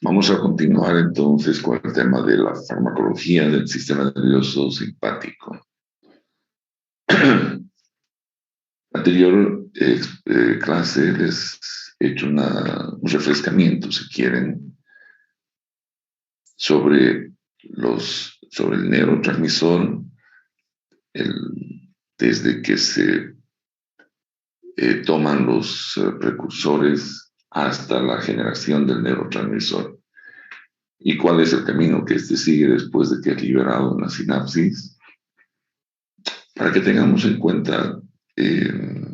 Vamos a continuar entonces con el tema de la farmacología del sistema nervioso simpático. Anterior clase les he hecho un refrescamiento, si quieren, sobre el neurotransmisor, desde que se toman los precursores hasta la generación del neurotransmisor. ¿Y cuál es el camino que este sigue después de que es liberado en la sinapsis? Para que tengamos en cuenta el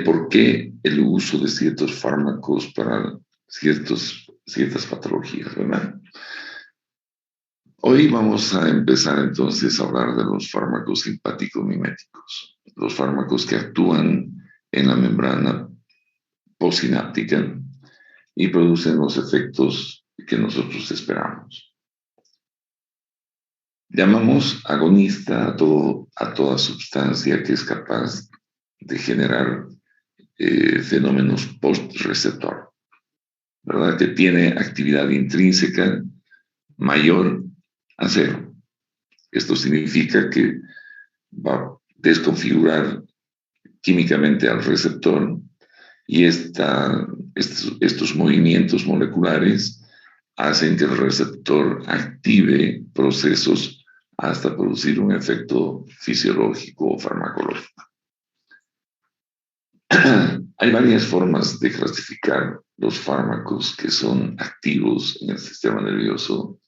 por qué el uso de ciertos fármacos para ciertas patologías, ¿verdad? Hoy vamos a empezar entonces a hablar de los fármacos simpático-miméticos, los fármacos que actúan en la membrana postsináptica y producen los efectos que nosotros esperamos. Llamamos agonista a toda sustancia que es capaz de generar fenómenos post-receptor, ¿verdad? Que tiene actividad intrínseca mayor a cero. Esto significa que va a desconfigurar químicamente al receptor y estos movimientos moleculares hacen que el receptor active procesos hasta producir un efecto fisiológico o farmacológico. Hay varias formas de clasificar los fármacos que son activos en el sistema nervioso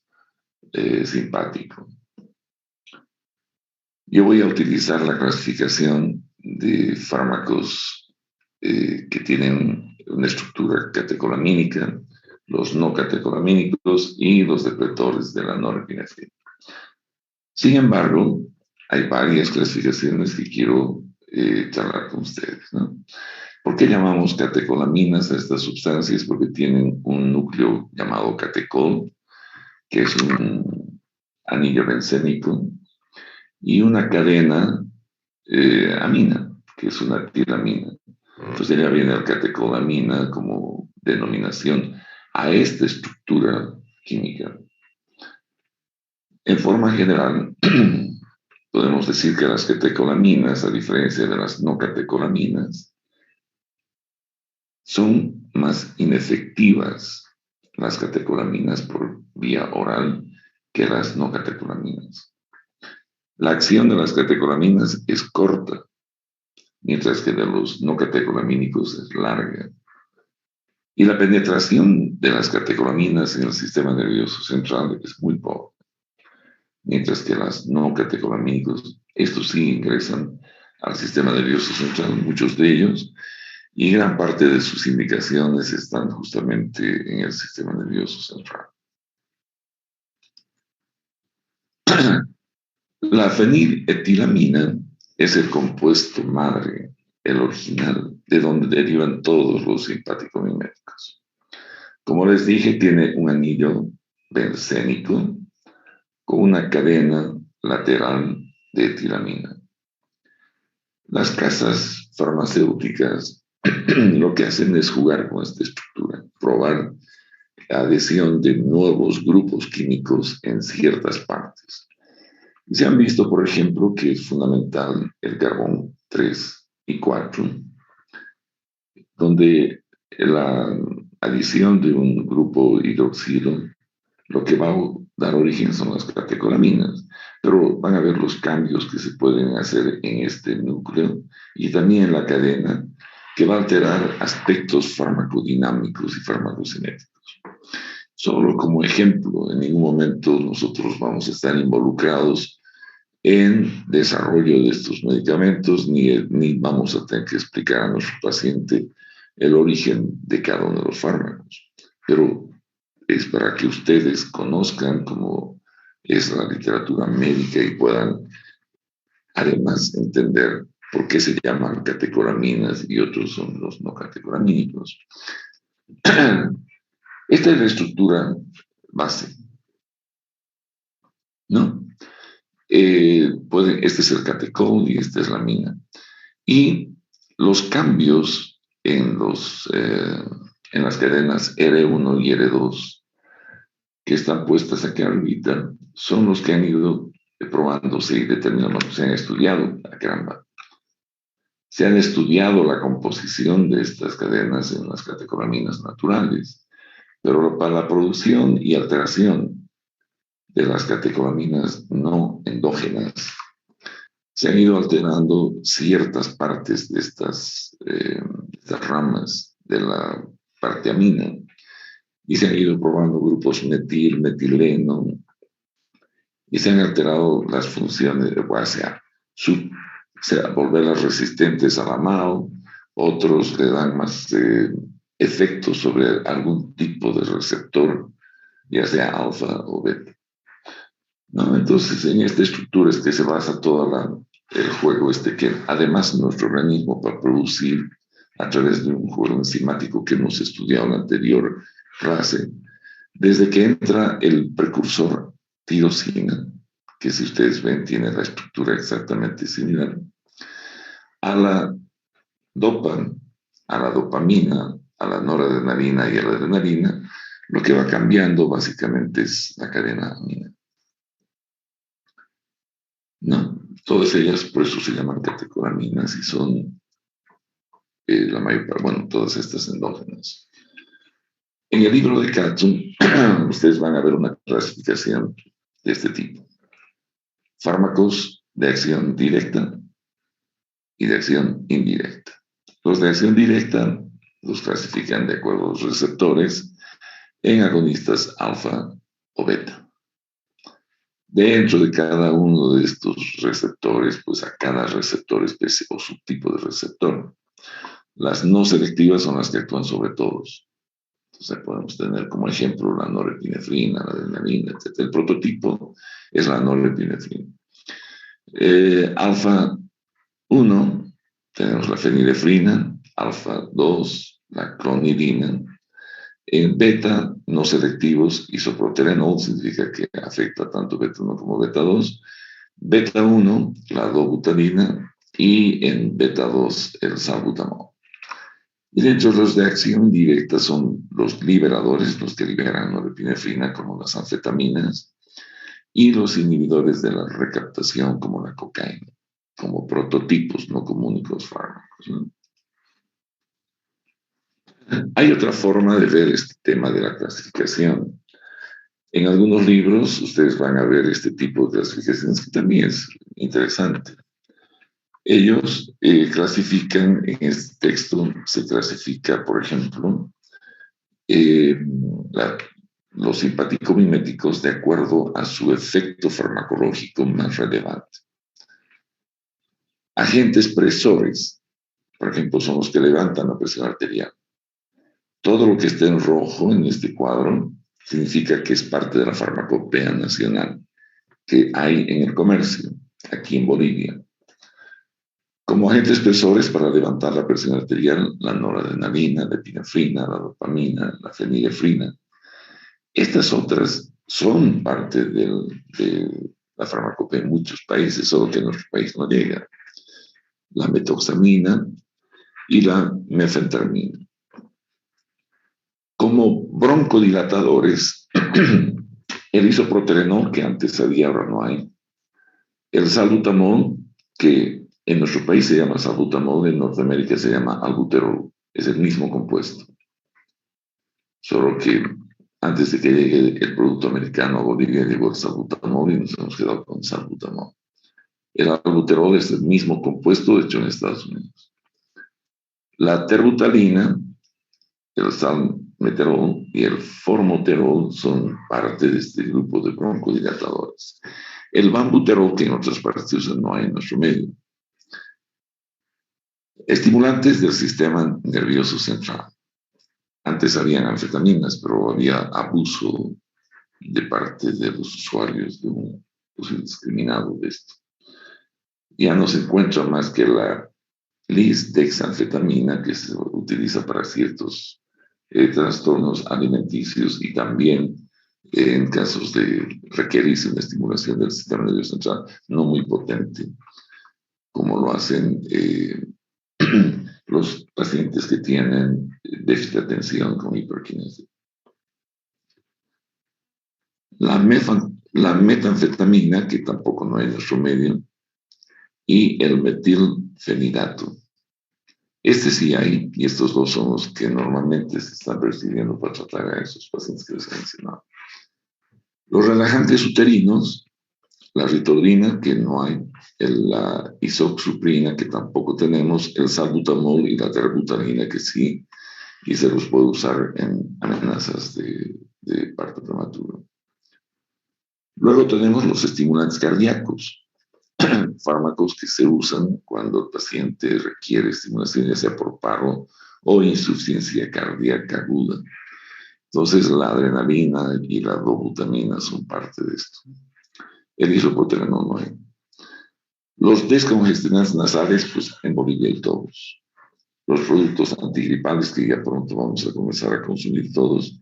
simpático. Yo voy a utilizar la clasificación de fármacos que tienen una estructura catecolamínica, los no catecolamínicos y los depletores de la norepinefrina. Sin embargo, hay varias clasificaciones que quiero charlar con ustedes, ¿no? ¿Por qué llamamos catecolaminas a estas sustancias? Porque tienen un núcleo llamado catecol, que es un anillo bencénico, y una cadena amina, que es una tiramina. Entonces ya viene el catecolamina como denominación a esta estructura química. En forma general, podemos decir que las catecolaminas, a diferencia de las no catecolaminas, son más inefectivas las catecolaminas por vía oral que las no catecolaminas. La acción de las catecolaminas es corta, mientras que de los no catecolamínicos es larga. Y la penetración de las catecolaminas en el sistema nervioso central es muy poca, mientras que las no catecolamínicos, estos sí ingresan al sistema nervioso central, muchos de ellos, y gran parte de sus indicaciones están justamente en el sistema nervioso central. La feniletilamina es el compuesto madre, el original, de donde derivan todos los simpático-miméticos. Como les dije, tiene un anillo bencénico con una cadena lateral de etilamina. Las casas farmacéuticas lo que hacen es jugar con esta estructura, probar la adhesión de nuevos grupos químicos en ciertas partes. Y se han visto, por ejemplo, que es fundamental el carbón 3 y 4, donde la adición de un grupo hidroxilo lo que va a dar origen son las catecolaminas, pero van a ver los cambios que se pueden hacer en este núcleo y también en la cadena, que va a alterar aspectos farmacodinámicos y farmacocinéticos. Solo como ejemplo, en ningún momento nosotros vamos a estar involucrados en desarrollo de estos medicamentos, ni vamos a tener que explicar a nuestro paciente el origen de cada uno de los fármacos. Pero es para que ustedes conozcan cómo es la literatura médica y puedan además entender por qué se llaman catecolaminas y otros son los no catecolamínicos. Esta es la estructura base, ¿no? Este es el catecol y esta es la mina. Y los cambios en las cadenas R1 y R2, que están puestas aquí arriba, son los que han ido probándose y determinando, se han estudiado, caramba. Se han estudiado la composición de estas cadenas en las catecolaminas naturales, pero para la producción y alteración de las catecolaminas no endógenas, se han ido alterando ciertas partes de estas ramas de la parte amina y se han ido probando grupos metil, metileno y se han alterado las funciones, o sea, volverlas resistentes a la MAO, otros le dan más efectos sobre algún tipo de receptor, ya sea alfa o beta. ¿No? Entonces, en esta estructura es que se basa todo el juego que además nuestro organismo para producir a través de un juego enzimático que hemos estudiado en la anterior clase, desde que entra el precursor tirosina, que si ustedes ven tiene la estructura exactamente similar, a la dopamina, a la noradrenalina y a la adrenalina, lo que va cambiando básicamente es la cadena amina. ¿No? Todas ellas, por eso se llaman catecolaminas y son la mayor parte, bueno, todas estas endógenas. En el libro de Katsun, ustedes van a ver una clasificación de este tipo. Fármacos de acción directa y de acción indirecta. Los de acción directa los clasifican de acuerdo a los receptores en agonistas alfa o beta. Dentro de cada uno de estos receptores, pues a cada receptor especie o subtipo de receptor. Las no selectivas son las que actúan sobre todos. Entonces podemos tener como ejemplo la norepinefrina, la adrenalina, etc. El prototipo es la norepinefrina. Alfa 1, tenemos la fenilefrina, alfa 2, la clonidina. En beta no selectivos, isoproterenol, significa que afecta tanto beta 1 como beta 2. Beta 1, la dobutalina, y en beta 2, el salbutamol. Y dentro de los de acción directa son los liberadores, los que liberan norepinefrina, como las anfetaminas, y los inhibidores de la recaptación, como la cocaína, como prototipos, no como únicos fármacos, ¿no? Hay otra forma de ver este tema de la clasificación. En algunos libros ustedes van a ver este tipo de clasificaciones que también es interesante. Ellos clasifican, en este texto se clasifica, por ejemplo, los simpático-miméticos de acuerdo a su efecto farmacológico más relevante. Agentes presores, por ejemplo, son los que levantan la presión arterial. Todo lo que esté en rojo en este cuadro significa que es parte de la farmacopea nacional que hay en el comercio, aquí en Bolivia. Como agentes presores para levantar la presión arterial, la noradrenalina, la epinefrina, la dopamina, la fenilefrina. Estas otras son parte de la farmacopea en muchos países, solo que en nuestro país no llega. La metoxamina y la mefentermina. Como broncodilatadores, el isoproterenol, que antes había, ahora no hay. El salbutamol, que en nuestro país se llama salbutamol, en Norteamérica se llama albuterol. Es el mismo compuesto. Solo que antes de que llegue el producto americano a Bolivia, llegó el salbutamol y nos hemos quedado con salbutamol. El albuterol es el mismo compuesto hecho en Estados Unidos. La terbutalina, el salmeterol y el formoterol son parte de este grupo de broncodilatadores. El bambuterol, que en otras partes no hay en nuestro medio. Estimulantes del sistema nervioso central. Antes habían anfetaminas, pero había abuso de parte de los usuarios de un uso indiscriminado de esto. Ya no se encuentra más que la lisdexanfetamina, que se utiliza para ciertos trastornos alimenticios y también en casos de requerirse una estimulación del sistema nervioso central no muy potente, como lo hacen los pacientes que tienen déficit de atención con hiperquinesia. La metanfetamina, que tampoco no hay en nuestro medio, y el metilfenidato. Este sí hay, y estos dos son los que normalmente se están prescribiendo para tratar a esos pacientes que les he mencionado. Los relajantes uterinos, la ritordina, que no hay, la isoxsuprina, que tampoco tenemos, el salbutamol y la terbutalina, que sí, y se los puede usar en amenazas de parto prematuro. Luego tenemos los estimulantes cardíacos, fármacos que se usan cuando el paciente requiere estimulación, ya sea por paro o insuficiencia cardíaca aguda. Entonces, la adrenalina y la dobutamina son parte de esto. El isoproterenol no hay. Los descongestionantes nasales, pues en Bolivia hay todos. Los productos antigripales, que ya pronto vamos a comenzar a consumir todos,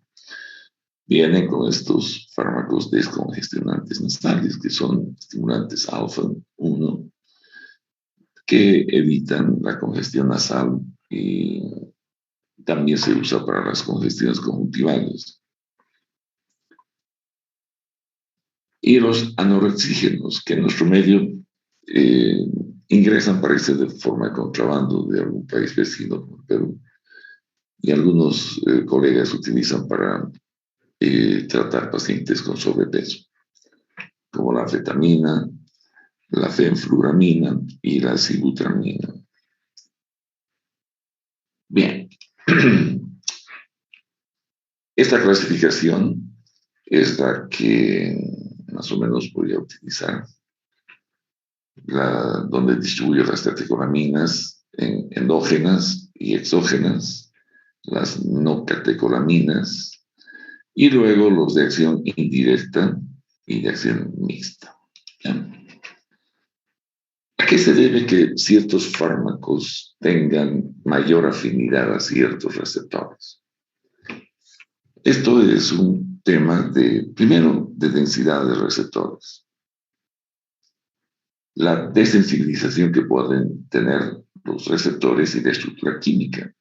vienen con estos fármacos descongestionantes nasales, que son estimulantes alfa-1, que evitan la congestión nasal y también se usa para las congestiones conjuntivales. Y los anorexígenos, que en nuestro medio ingresan, parece, de forma de contrabando de algún país vecino, como Perú, y algunos colegas utilizan para tratar pacientes con sobrepeso, como la anfetamina, la fenfluramina y la sibutramina. Bien, esta clasificación es la que más o menos voy a utilizar, donde distribuyo las catecolaminas en endógenas y exógenas, las no catecolaminas, y luego los de acción indirecta y de acción mixta. ¿Ya? ¿A qué se debe que ciertos fármacos tengan mayor afinidad a ciertos receptores? Esto es un tema primero, de densidad de receptores. La desensibilización que pueden tener los receptores y la estructura química.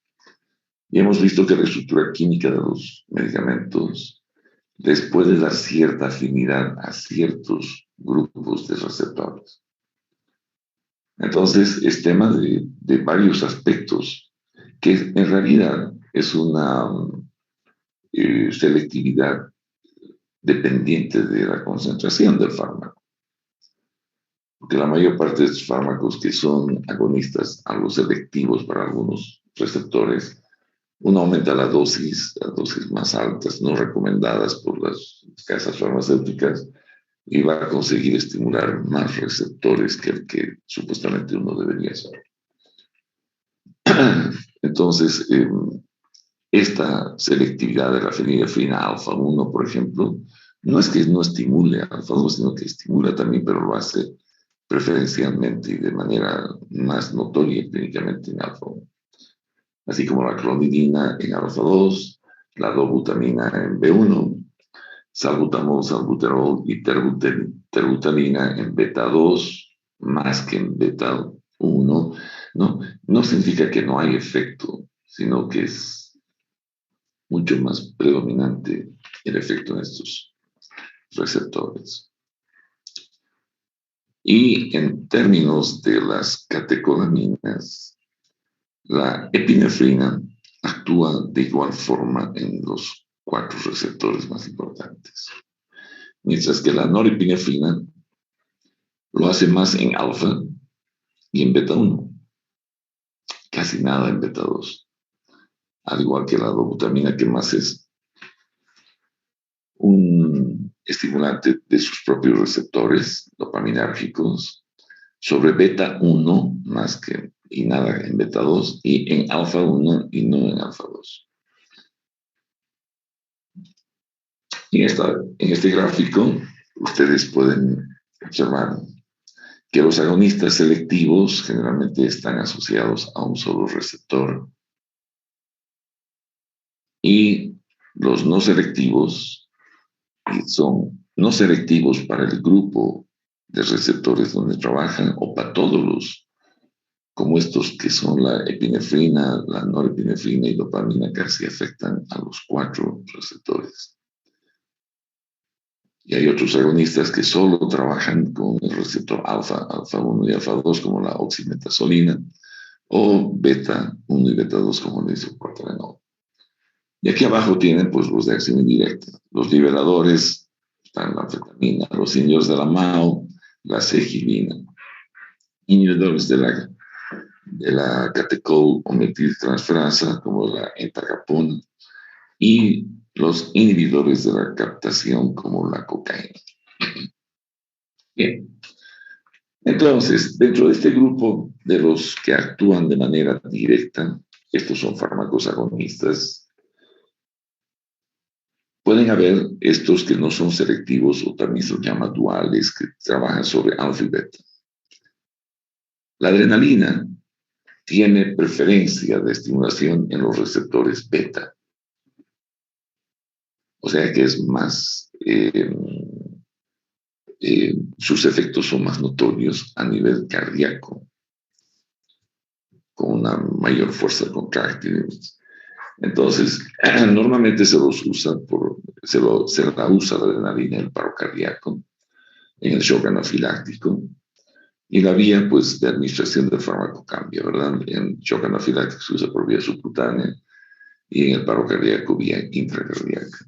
Y hemos visto que la estructura química de los medicamentos les puede dar cierta afinidad a ciertos grupos de receptores. Entonces, es tema de varios aspectos, que en realidad es una selectividad dependiente de la concentración del fármaco. Porque la mayor parte de estos fármacos que son agonistas, algo selectivos para algunos receptores, uno aumenta la dosis a dosis más altas, no recomendadas por las casas farmacéuticas, y va a conseguir estimular más receptores que el que supuestamente uno debería hacer. Entonces, esta selectividad de la fenilefrina alfa-1, por ejemplo, no es que no estimule alfa-1, sino que estimula también, pero lo hace preferencialmente y de manera más notoria clínicamente en alfa-1. Así como la clonidina en alfa-2, la dobutamina en B1, salbutamol, salbuterol y terbutalina en beta-2, más que en beta-1, no significa que no hay efecto, sino que es mucho más predominante el efecto en estos receptores. Y en términos de las catecolaminas, la epinefrina actúa de igual forma en los 4 receptores más importantes, mientras que la norepinefrina lo hace más en alfa y en beta-1, casi nada en beta-2, al igual que la dobutamina, que más es un estimulante de sus propios receptores dopaminérgicos, sobre beta-1 más que y nada en beta-2, y en alfa-1 y no en alfa-2. En este gráfico ustedes pueden observar que los agonistas selectivos generalmente están asociados a un solo receptor y los no selectivos son no selectivos para el grupo de receptores donde trabajan o para todos los como estos que son la epinefrina, la norepinefrina y dopamina, casi afectan a los 4 receptores. Y hay otros agonistas que solo trabajan con el receptor alfa 1 y alfa 2, como la oximetazolina, o beta 1 y beta 2, como le dice el propranolol. Y aquí abajo tienen pues los de acción indirecta, los liberadores, están la anfetamina, los inhibidores de la MAO, la cegilina, inhibidores de la catecol o metiltransferasa, como la entacapona, y los inhibidores de la captación, como la cocaína. Bien, entonces, dentro de este grupo de los que actúan de manera directa, estos son fármacos agonistas. Pueden haber estos que no son selectivos o también se llaman duales, que trabajan sobre alfa y beta. La adrenalina tiene preferencia de estimulación en los receptores beta. O sea que es más, sus efectos son más notorios a nivel cardíaco, con una mayor fuerza contráctil. Entonces, normalmente se la usa la adrenalina en el paro cardíaco, en el shock anafiláctico, y la vía pues, de administración del fármaco cambia, ¿verdad? En shock anafiláctico se usa por vía subcutánea y en el paro cardíaco vía intracardíaca.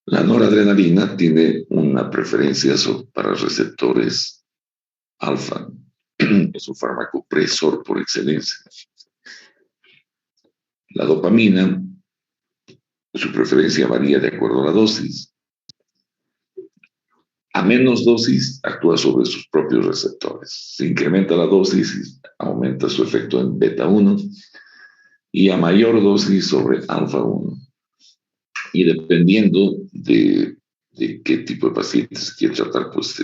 La noradrenalina tiene una preferencia para receptores alfa. Es un fármaco presor por excelencia. La dopamina, su preferencia varía de acuerdo a la dosis. A menos dosis, actúa sobre sus propios receptores. Se incrementa la dosis, aumenta su efecto en beta 1, y a mayor dosis sobre alfa 1. Y dependiendo de qué tipo de pacientes quiere tratar, pues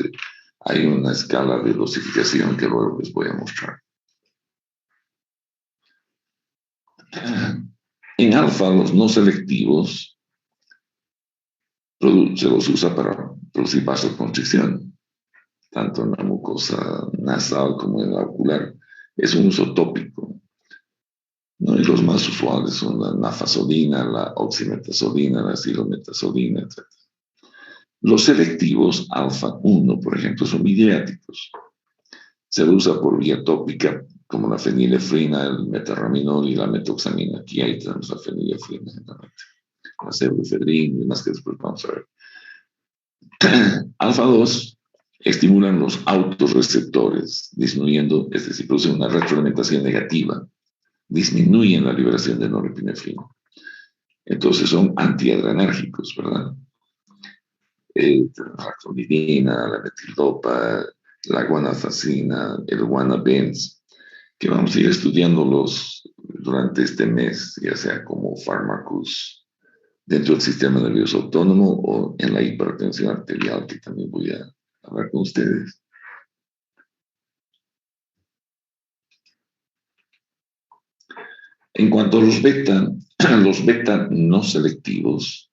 hay una escala de dosificación que luego les voy a mostrar. En alfa, los no selectivos se los usa para producir vasoconstricción, tanto en la mucosa nasal como en la ocular. Es un uso tópico, ¿no? Y los más usuales son la nafazolina, la oximetazolina, la silometasolina, etc. Los selectivos alfa 1, por ejemplo, son midiáticos. Se lo usa por vía tópica, como la fenilefrina, el metarraminol y la metoxamina. Aquí ahí tenemos la fenilefrina, la pseudoefedrina y demás que después vamos a ver. Alfa 2 estimulan los autorreceptores, disminuyendo, es decir, producen una retroalimentación negativa, disminuyen la liberación de norepinefrina. Entonces son antiadrenérgicos, ¿verdad? La clonidina, la metildopa, la guanafacina, el guanabens, que vamos a ir estudiándolos durante este mes, ya sea como fármacos dentro del sistema nervioso autónomo o en la hipertensión arterial, que también voy a hablar con ustedes. En cuanto a los beta no selectivos,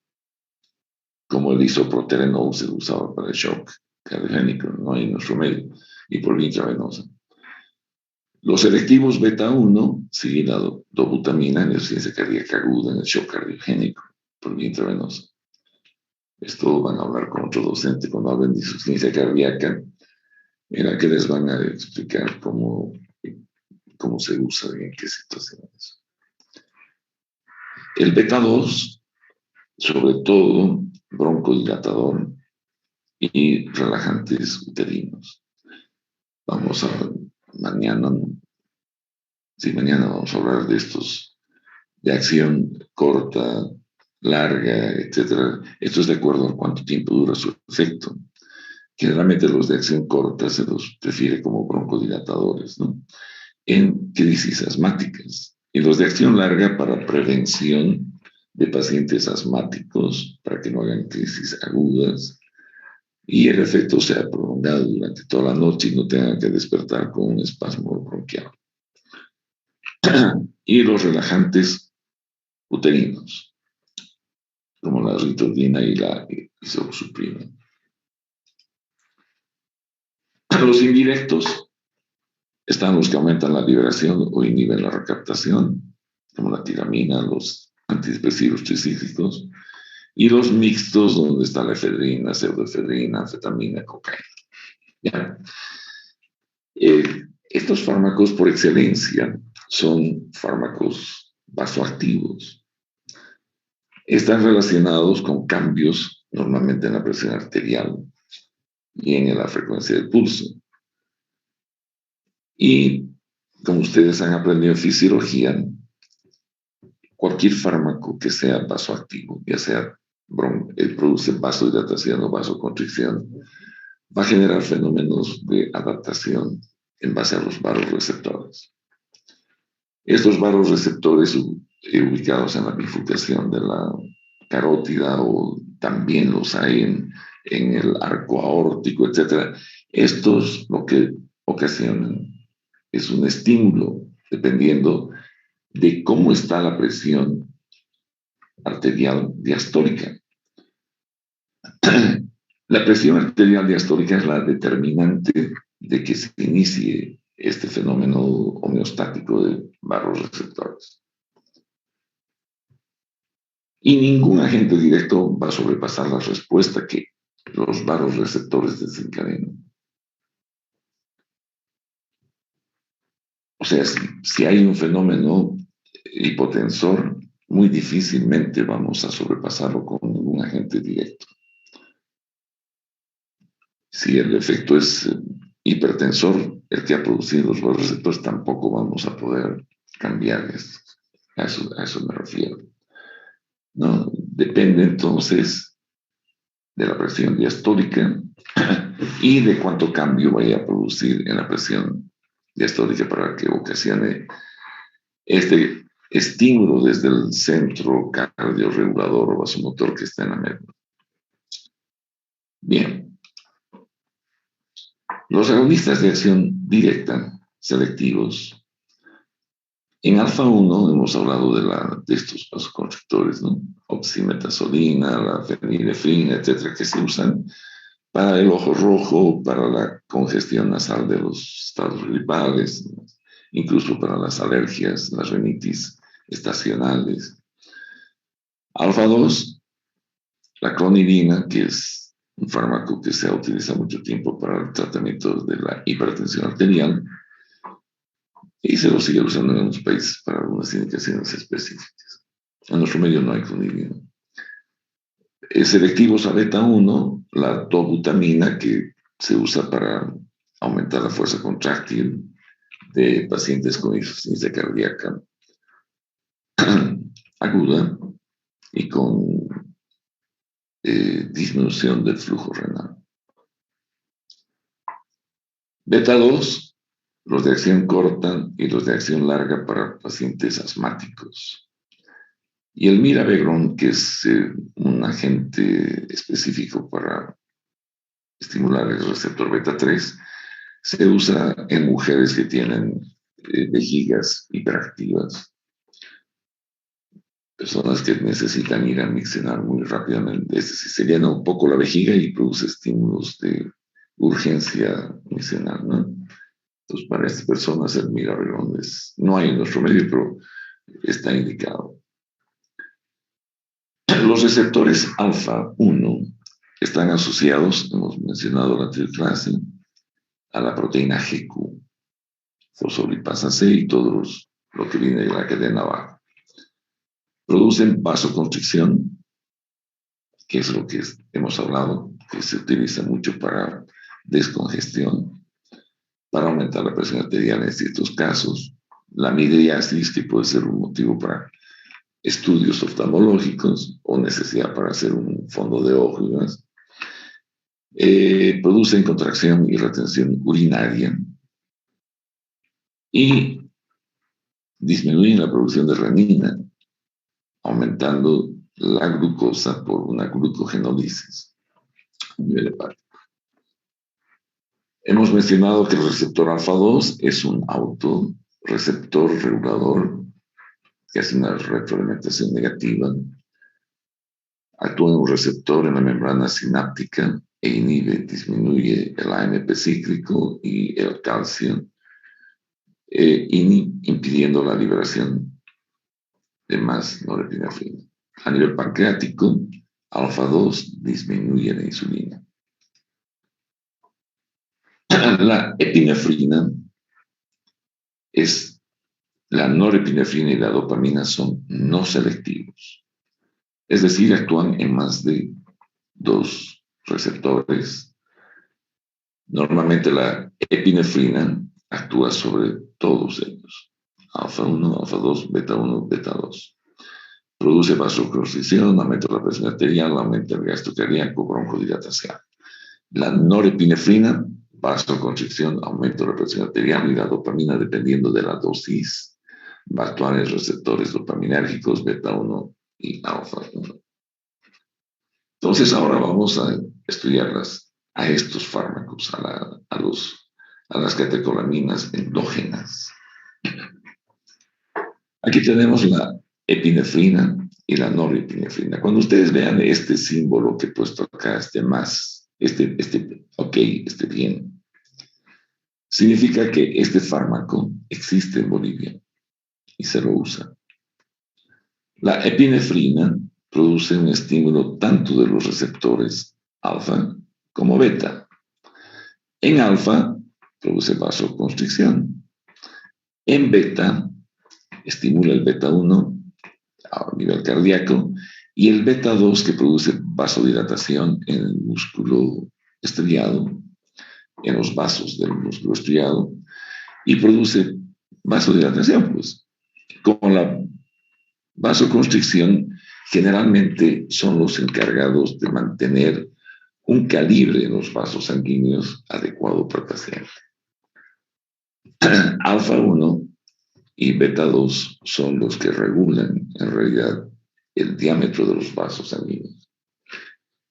como el isoproterenol se usaba para el shock cardiogénico, no hay nuestro medio, y por vía intravenosa. Los selectivos beta 1 siguen la dobutamina en la insuficiencia cardíaca aguda, en el shock cardiogénico, por vía intravenosa. Esto van a hablar con otro docente cuando hablen de insuficiencia cardíaca, en la que les van a explicar cómo se usa y en qué situaciones. El beta 2, sobre todo, broncodilatador y relajantes uterinos. Mañana vamos a hablar de estos de acción corta, larga, etc. Esto es de acuerdo a cuánto tiempo dura su efecto. Generalmente los de acción corta se los prefiere como broncodilatadores, ¿no? En crisis asmáticas. Y los de acción larga para prevención de pacientes asmáticos, para que no hagan crisis agudas y el efecto sea prolongado durante toda la noche y no tengan que despertar con un espasmo bronquial. Y los relajantes uterinos, como la ritordina y la isosuprina. Los indirectos Están los que aumentan la liberación o inhiben la recaptación, como la tiramina, los antidepresivos tricíclicos, y los mixtos, donde está la efedrina, pseudoefedrina, anfetamina, cocaína. ¿Ya? Estos fármacos por excelencia son fármacos vasoactivos. Están relacionados con cambios normalmente en la presión arterial y en la frecuencia del pulso. Y como ustedes han aprendido en fisiología, cualquier fármaco que sea vasoactivo, ya sea produce vasodilatación o vasoconstricción, va a generar fenómenos de adaptación en base a los vasoreceptores. Estos vasoreceptores ubicados en la bifurcación de la carótida o también los hay en el arco aórtico, etc. Estos lo que ocasionan es un estímulo dependiendo de cómo está la presión arterial diastólica. La presión arterial diastólica es la determinante de que se inicie este fenómeno homeostático de vasoreceptores. Y ningún agente directo va a sobrepasar la respuesta que los vasoreceptores desencadenan. O sea, si hay un fenómeno hipotensor, muy difícilmente vamos a sobrepasarlo con ningún agente directo. Si el efecto es hipertensor, el que ha producido los vasoreceptores, tampoco vamos a poder cambiar esto. A eso me refiero. ¿No? Depende entonces de la presión diastólica y de cuánto cambio vaya a producir en la presión diastólica para que ocasione este estímulo desde el centro cardiorregulador o vasomotor que está en la médula. Bien. Los agonistas de acción directa, selectivos, en alfa-1 hemos hablado de estos vasoconstrictores, ¿no? Oximetazolina, la fenilefrina, etcétera, que se usan para el ojo rojo, para la congestión nasal de los estados gripales, incluso para las alergias, las rinitis estacionales. Alfa-2, la clonidina, que es un fármaco que se ha utilizado mucho tiempo para el tratamiento de la hipertensión arterial, y se lo sigue usando en algunos países para algunas indicaciones específicas. En nuestro medio no hay clonidina. Selectivos a beta-1, la dobutamina, que se usa para aumentar la fuerza contráctil de pacientes con insuficiencia cardíaca aguda y con disminución del flujo renal. Beta-2, los de acción corta y los de acción larga para pacientes asmáticos. Y el mirabegrón, que es un agente específico para estimular el receptor beta-3, se usa en mujeres que tienen vejigas hiperactivas, personas que necesitan ir a miccionar muy rápidamente. Es decir, se llena un poco la vejiga y produce estímulos de urgencia miccional, ¿no? Entonces, para estas personas el mirabegrón no hay en nuestro medio, pero está indicado. Los receptores alfa-1 están asociados, hemos mencionado la anterior clase, a la proteína GQ, fosfolipasa C y todo lo que viene de la cadena abajo. Producen vasoconstricción, que es lo que hemos hablado, que se utiliza mucho para descongestión, para aumentar la presión arterial en ciertos casos, la midriasis, que puede ser un motivo para estudios oftalmológicos o necesidad para hacer un fondo de ojo y demás. Producen contracción y retención urinaria y disminuyen la producción de renina, aumentando la glucosa por una glucogenólisis a nivel hepático. Hemos mencionado que el receptor alfa-2 es un autorreceptor regulador que hace una retroalimentación negativa, actúa en un receptor en la membrana sináptica e inhibe, disminuye el AMP cíclico y el calcio, impidiendo la liberación de más norepinefrina. A nivel pancreático, alfa-2 disminuye la insulina. La epinefrina la norepinefrina y la dopamina son no selectivos. Es decir, actúan en más de 2 receptores. Normalmente la epinefrina actúa sobre todos ellos. Alfa-1, alfa-2, beta-1, beta-2. Produce vasoconstricción, aumenta la presión arterial, aumenta el gasto cardíaco, broncodilatación. La norepinefrina, vasoconstricción, aumento de la presión arterial, y la dopamina, dependiendo de la dosis, va a actuar en receptores dopaminérgicos beta-1 y alfa-1. Entonces ahora vamos a estudiarlas a estos fármacos, a las catecolaminas endógenas. Aquí tenemos la epinefrina y la norepinefrina. Cuando ustedes vean este símbolo que he puesto acá, este bien, significa que este fármaco existe en Bolivia y se lo usa. La epinefrina produce un estímulo tanto de los receptores alfa como beta. En alfa produce vasoconstricción. En beta estimula el beta-1 a nivel cardíaco y el beta-2 que produce vasodilatación en el músculo estriado, en los vasos del músculo estriado, y produce vasodilatación, pues. Con la vasoconstricción generalmente son los encargados de mantener un calibre en los vasos sanguíneos adecuado para el paciente. Alfa-1 y beta-2 son los que regulan en realidad el diámetro de los vasos sanguíneos.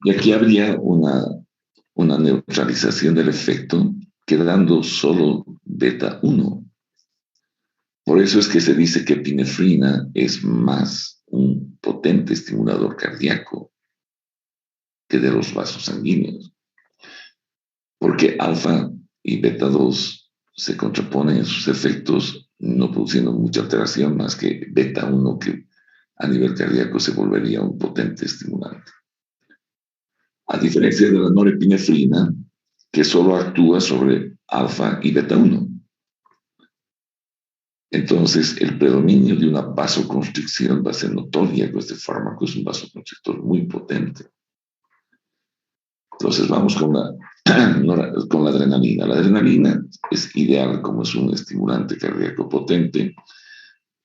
Y aquí habría una neutralización del efecto quedando solo beta-1. Por eso es que se dice que epinefrina es más un potente estimulador cardíaco que de los vasos sanguíneos. Porque alfa y beta-2 se contraponen en sus efectos, no produciendo mucha alteración más que beta-1, que a nivel cardíaco se volvería un potente estimulante. A diferencia de la norepinefrina, que solo actúa sobre alfa y beta-1. Entonces, el predominio de una vasoconstricción va a ser notoria, pues este fármaco es un vasoconstrictor muy potente. Entonces, vamos con la adrenalina. La adrenalina es ideal como es un estimulante cardíaco potente.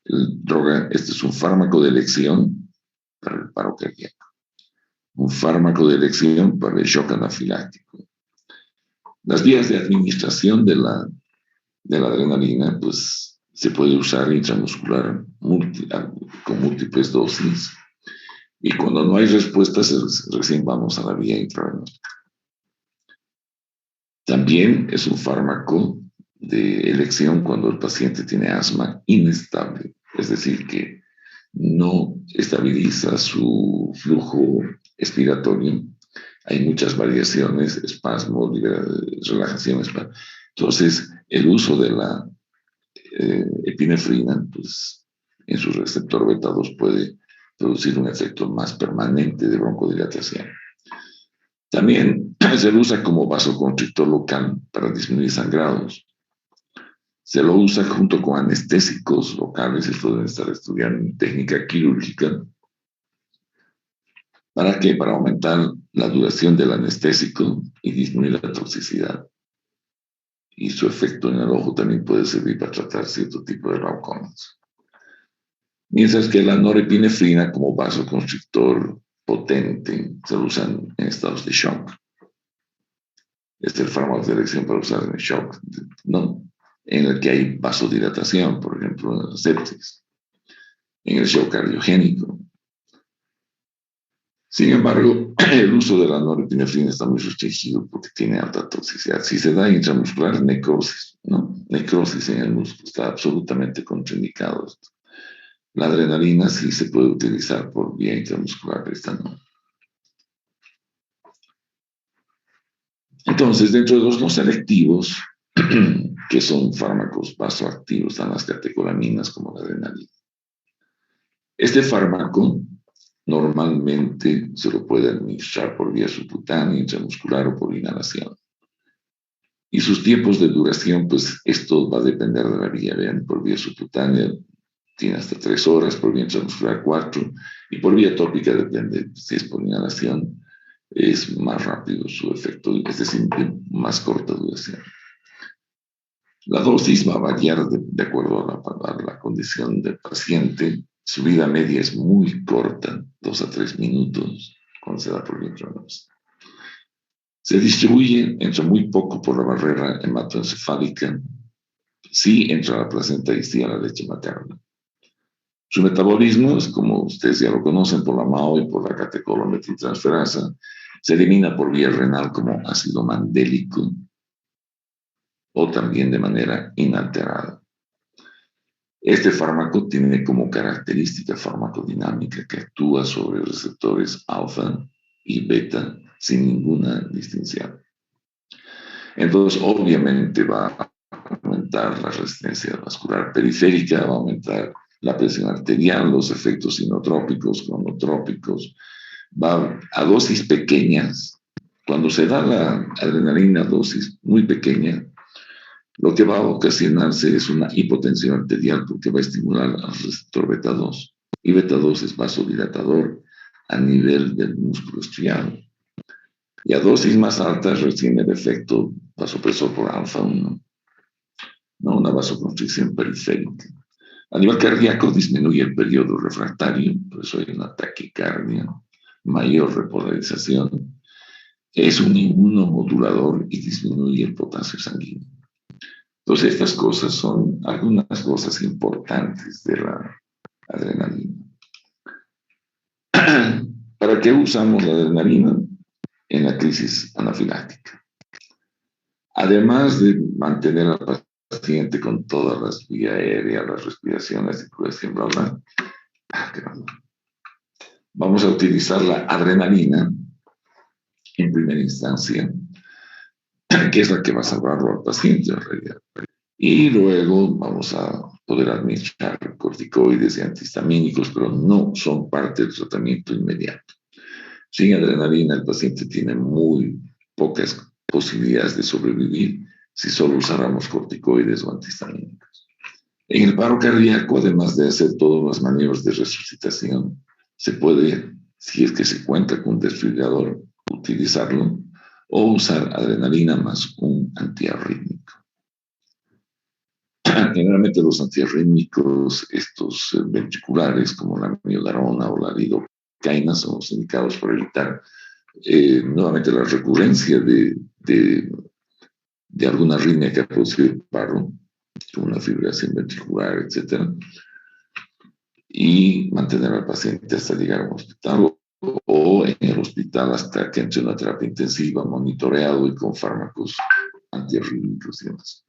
Este es un fármaco de elección para el paro cardíaco. Un fármaco de elección para el shock anafiláctico. Las vías de administración de la adrenalina, pues, se puede usar intramuscular con múltiples dosis, y cuando no hay respuestas recién vamos a la vía intravenosa. También es un fármaco de elección cuando el paciente tiene asma inestable, es decir, que no estabiliza su flujo expiratorio. Hay muchas variaciones, espasmo, relajación. Entonces, el uso de la epinefrina, pues en su receptor beta-2 puede producir un efecto más permanente de broncodilatación. También se lo usa como vasoconstrictor local para disminuir sangrados. Se lo usa junto con anestésicos locales, esto deben estar estudiando en técnica quirúrgica. ¿Para qué? Para aumentar la duración del anestésico y disminuir la toxicidad. Y su efecto en el ojo también puede servir para tratar cierto tipo de glaucomas. Mientras que la norepinefrina como vasoconstrictor potente se lo usan en estados de shock. Este es el fármaco de elección para usar en el shock, ¿no? En el que hay vasodilatación, por ejemplo, en la sepsis, en el shock cardiogénico. Sin embargo, el uso de la norepinefrina está muy restringido porque tiene alta toxicidad. Si se da intramuscular, necrosis, ¿no? Necrosis en el músculo, está absolutamente contraindicado esto. La adrenalina sí se puede utilizar por vía intramuscular, pero esta no. Entonces, dentro de los no selectivos, que son fármacos vasoactivos, tan las catecolaminas como la adrenalina. Este fármaco normalmente se lo puede administrar por vía subcutánea, intramuscular o por inhalación. Y sus tiempos de duración, pues esto va a depender de la vía. Vean, por vía subcutánea tiene hasta 3 horas, por vía intramuscular 4, y por vía tópica depende, si es por inhalación, es más rápido su efecto, es decir, de más corta duración. La dosis va a variar de acuerdo a la condición del paciente. Su vida media es muy corta, 2 a 3 minutos, cuando se da por vía intravenosa. Se distribuye, entra muy poco por la barrera hematoencefálica, sí entra a la placenta y sí a la leche materna. Su metabolismo es, como ustedes ya lo conocen, por la MAO y por la catecolometiltransferasa, se elimina por vía renal como ácido mandélico o también de manera inalterada. Este fármaco tiene como característica farmacodinámica que actúa sobre receptores alfa y beta sin ninguna distinción. Entonces, obviamente va a aumentar la resistencia vascular periférica, va a aumentar la presión arterial, los efectos inotrópicos, cronotrópicos, va a dosis pequeñas. Cuando se da la adrenalina a dosis muy pequeña, lo que va a ocasionarse es una hipotensión arterial porque va a estimular al receptor beta 2. Y beta 2 es vasodilatador a nivel del músculo estriado. Y a dosis más altas recién el efecto vasopresor por alfa 1, ¿no? Una vasoconstricción periférica. A nivel cardíaco disminuye el periodo refractario, por eso hay una taquicardia, mayor repolarización. Es un inmunomodulador y disminuye el potasio sanguíneo. Entonces, estas cosas son algunas cosas importantes de la adrenalina. ¿Para qué usamos la adrenalina? En la crisis anafiláctica. Además de mantener al paciente con todas las vías aéreas, la respiración, la circulación, bla, bla, vamos a utilizar la adrenalina en primera instancia, que es la que va a salvarlo al paciente en realidad. Y luego vamos a poder administrar corticoides y antihistamínicos, pero no son parte del tratamiento inmediato. Sin adrenalina, el paciente tiene muy pocas posibilidades de sobrevivir si solo usáramos corticoides o antihistamínicos. En el paro cardíaco, además de hacer todas las maniobras de resucitación, se puede, si es que se cuenta con un desfibrilador, utilizarlo o usar adrenalina más un antiarrítmico. Generalmente los antiarrítmicos, estos ventriculares, como la miodarona o la lidocaína, son los indicados para evitar nuevamente la recurrencia de alguna arritmia que ha producido el paro, como una fibrilación ventricular, etc. Y mantener al paciente hasta llegar a un hospital o en el hospital hasta que entre una terapia intensiva, monitoreado y con fármacos antiarrítmicos y demás.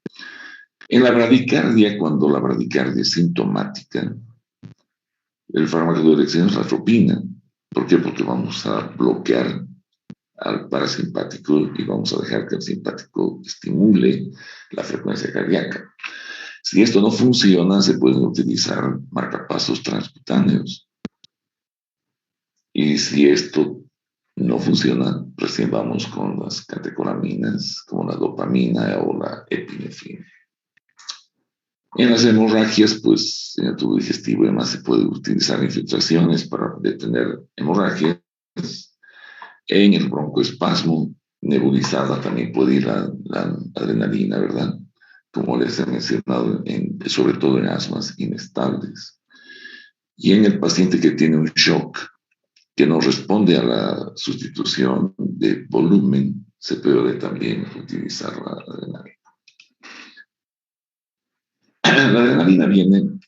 En la bradicardia, cuando la bradicardia es sintomática, el fármaco de elección es la atropina. ¿Por qué? Porque vamos a bloquear al parasimpático y vamos a dejar que el simpático estimule la frecuencia cardíaca. Si esto no funciona, se pueden utilizar marcapasos transcutáneos. Y si esto no funciona, recién vamos con las catecolaminas, como la dopamina o la epinefrina. En las hemorragias, pues en el tubo digestivo además se puede utilizar infiltraciones para detener hemorragias. En el broncoespasmo nebulizada también puede ir la adrenalina, ¿verdad? Como les he mencionado, sobre todo en asmas inestables. Y en el paciente que tiene un shock que no responde a la sustitución de volumen, se puede también utilizar la adrenalina. La adrenalina viene,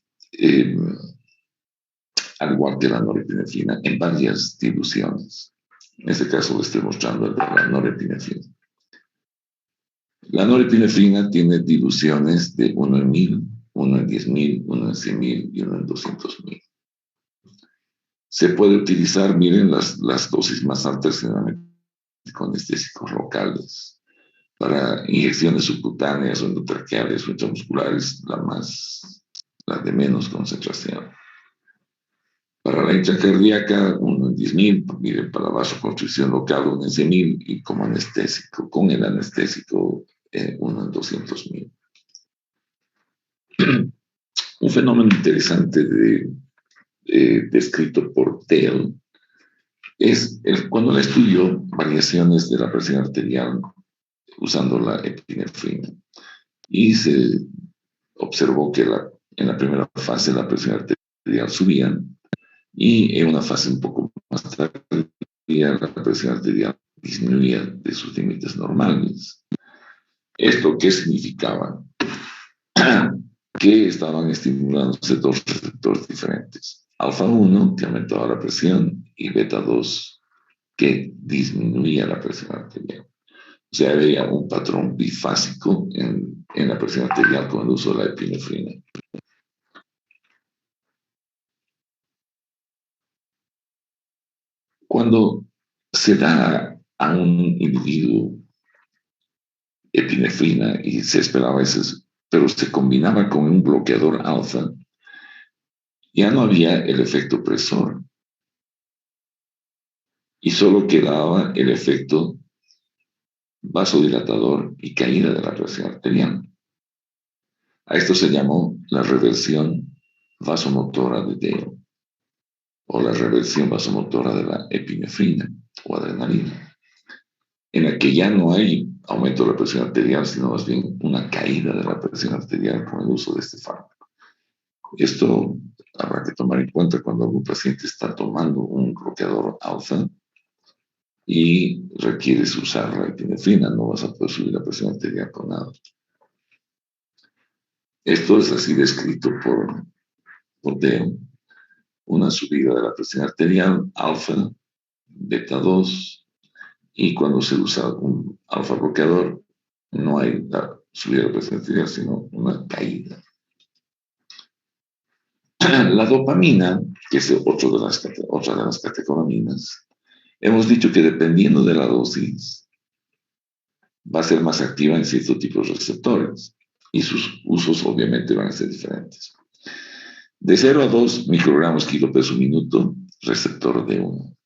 al igual que la norepinefrina, en varias diluciones. En este caso le estoy mostrando el de la norepinefrina. La norepinefrina tiene diluciones de 1 en 1000, 1 en 10.000, 1 en 100.000 y 1 en 200.000. Se puede utilizar, miren, las dosis más altas generalmente con anestésicos locales. Para inyecciones subcutáneas o endotraqueales o intramusculares, la de menos concentración. Para la intracardíaca, 1 en 10.000, para vasoconstricción local, 1 en 100.000, y como anestésico, con el anestésico, 1 en 200.000. Un fenómeno interesante descrito por Dale es cuando le estudió variaciones de la presión arterial usando la epinefrina, y se observó que en la primera fase la presión arterial subía, y en una fase un poco más tardía la presión arterial disminuía de sus límites normales. ¿Esto qué significaba? Que estaban estimulándose dos receptores diferentes. Alfa 1, que aumentaba la presión, y beta 2, que disminuía la presión arterial. O sea, había un patrón bifásico en la presión arterial con el uso de la epinefrina. Cuando se da a un individuo epinefrina y se esperaba eso, pero se combinaba con un bloqueador alfa, ya no había el efecto presor y solo quedaba el efecto vasodilatador y caída de la presión arterial. A esto se llamó la reversión vasomotora de Dale, o la reversión vasomotora de la epinefrina o adrenalina, en la que ya no hay aumento de la presión arterial, sino más bien una caída de la presión arterial con el uso de este fármaco. Esto habrá que tomar en cuenta cuando algún paciente está tomando un bloqueador alfa y requieres usar la epinefrina, no vas a poder subir la presión arterial con nada. Esto es así descrito por Dale: una subida de la presión arterial, alfa, beta 2, y cuando se usa un alfa bloqueador, no hay la subida de la presión arterial, sino una caída. La dopamina, que es otra de las catecolaminas, hemos dicho que dependiendo de la dosis, va a ser más activa en ciertos tipos de receptores, y sus usos obviamente van a ser diferentes. De 0 a 2 microgramos kilopeso minuto, receptor D1,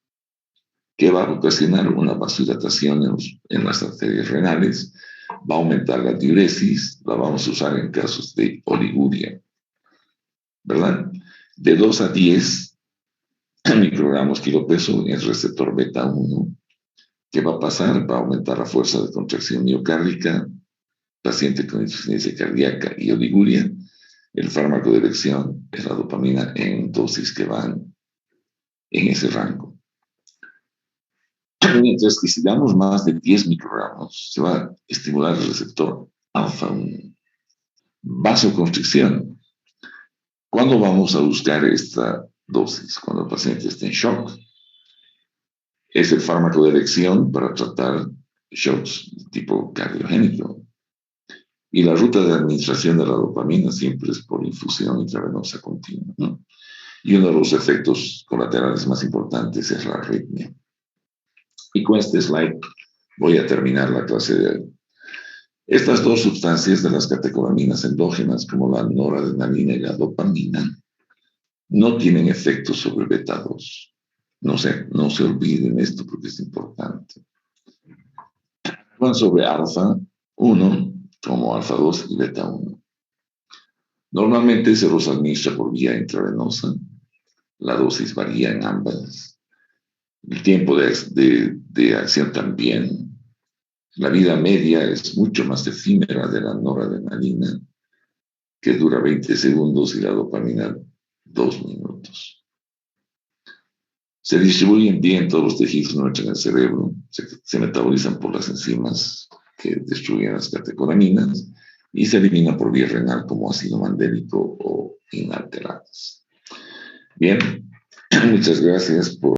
que va a ocasionar una vasodilatación en las arterias renales, va a aumentar la diuresis, la vamos a usar en casos de oliguria, ¿verdad? De 2 a 10 microgramos kilopeso en el receptor beta 1, que va a pasar, va a aumentar la fuerza de contracción miocárdica, paciente con insuficiencia cardíaca y oliguria. El fármaco de elección es la dopamina en dosis que van en ese rango. Mientras que si damos más de 10 microgramos, se va a estimular el receptor alfa 1. Vasoconstricción. ¿Cuándo vamos a buscar esta dosis? Cuando el paciente esté en shock. Es el fármaco de elección para tratar shocks de tipo cardiogénico. Y la ruta de administración de la dopamina siempre es por infusión intravenosa continua, ¿no? Y uno de los efectos colaterales más importantes es la arritmia. Y con este slide voy a terminar la clase de hoy. Estas dos sustancias de las catecolaminas endógenas, como la noradrenalina y la dopamina, no tienen efectos sobre beta 2. No se olviden esto porque es importante. Van sobre alfa 1, como alfa 2 y beta 1. Normalmente se los administra por vía intravenosa. La dosis varía en ambas. El tiempo de acción también. La vida media es mucho más efímera de la noradrenalina, que dura 20 segundos, y la dopamina 2 minutos. Se distribuyen bien todos los tejidos en el cerebro, se metabolizan por las enzimas que destruyen las catecolaminas y se eliminan por vía renal como ácido mandélico o inalteradas. Bien, muchas gracias por